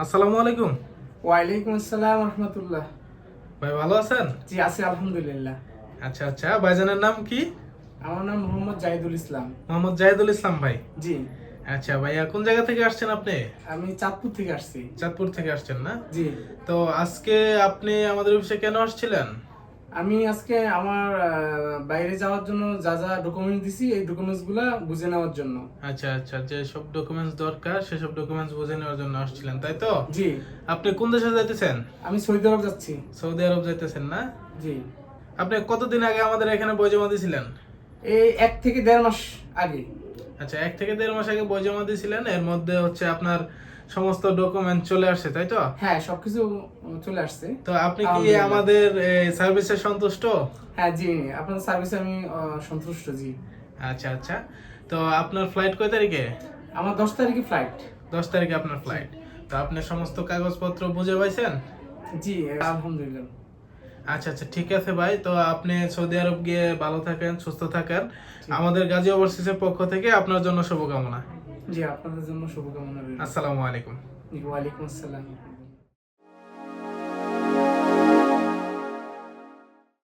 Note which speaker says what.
Speaker 1: আসসালামু আলাইকুম।
Speaker 2: ওয়ালাইকুম আসসালাম রহমতুল্লাহ।
Speaker 1: ভাই ভালো আছেন?
Speaker 2: জি আছি আলহামদুলিল্লাহ।
Speaker 1: আচ্ছা আচ্ছা, ভাইজানের নাম কি?
Speaker 2: আমার নাম মোহাম্মদ জাহিদুল ইসলাম।
Speaker 1: মোহাম্মদ জাহিদুল ইসলাম ভাই।
Speaker 2: জি
Speaker 1: আচ্ছা ভাইয়া, কোন জায়গা থেকে আসছেন আপনি?
Speaker 2: আমি চাঁদপুর থেকে আসছি।
Speaker 1: চাঁদপুর থেকে আসছেন না?
Speaker 2: জি
Speaker 1: তো আজকে আপনি আমাদের অফিসে কেন আসছিলেন?
Speaker 2: আমি আজকে আমার বাইরে যাওয়ার জন্য যা যা ডকুমেন্টস দিছি এই ডকুমেন্টস গুলা বুঝে নেওয়ার জন্য।
Speaker 1: আচ্ছা আচ্ছা, যে সব ডকুমেন্টস দরকার সেসব ডকুমেন্টস বুঝে নেওয়ার জন্য আসছিলেন, তাই তো?
Speaker 2: জি
Speaker 1: আপনি কোন দেশে যাইতেছেন?
Speaker 2: আমি সৌদি আরব যাচ্ছি।
Speaker 1: সৌদি আরব যাইতেছেন না?
Speaker 2: জি
Speaker 1: আপনি কতদিন আগে আমাদের এখানে বই জমা দিয়েছিলেন?
Speaker 2: এই 1 থেকে 1.5 মাস আগে।
Speaker 1: আচ্ছা, 1 থেকে 1.5 মাস আগে বই জমা দিয়েছিলেন, এর মধ্যে হচ্ছে আপনার সমস্ত ডকুমেন্ট চলে আসছে, তাই তো?
Speaker 2: হ্যাঁ সবকিছু চলে আসছে।
Speaker 1: তো আপনি কি
Speaker 2: আলহামদুলিল্লাহ।
Speaker 1: আমাদের সার্ভিসে সন্তুষ্ট?
Speaker 2: হ্যাঁ জি আপনার সার্ভিসে আমি সন্তুষ্ট। জি
Speaker 1: আচ্ছা আচ্ছা, তো আপনার ফ্লাইট কয় তারিখে?
Speaker 2: আমার 10 তারিখে ফ্লাইট।
Speaker 1: 10 তারিখে আপনার
Speaker 2: জি
Speaker 1: ফ্লাইট। তো আপনি সমস্ত কাগজপত্র বুঝে পাইছেন?
Speaker 2: জি আলহামদুলিল্লাহ।
Speaker 1: আচ্ছা আচ্ছা, ঠিক আছে ভাই, তো আপনি সৌদি আরব গিয়ে ভালো থাকেন, সুস্থ থাকেন।
Speaker 2: জি
Speaker 1: আমাদের গাজী ওভারসিজের পক্ষ থেকে আপনার জন্য শুভকামনা।
Speaker 2: জি আপনাদের জন্য শুভকামনা রইল।
Speaker 1: আসসালামু আলাইকুম।
Speaker 2: ওয়ালাইকুম আসসালাম।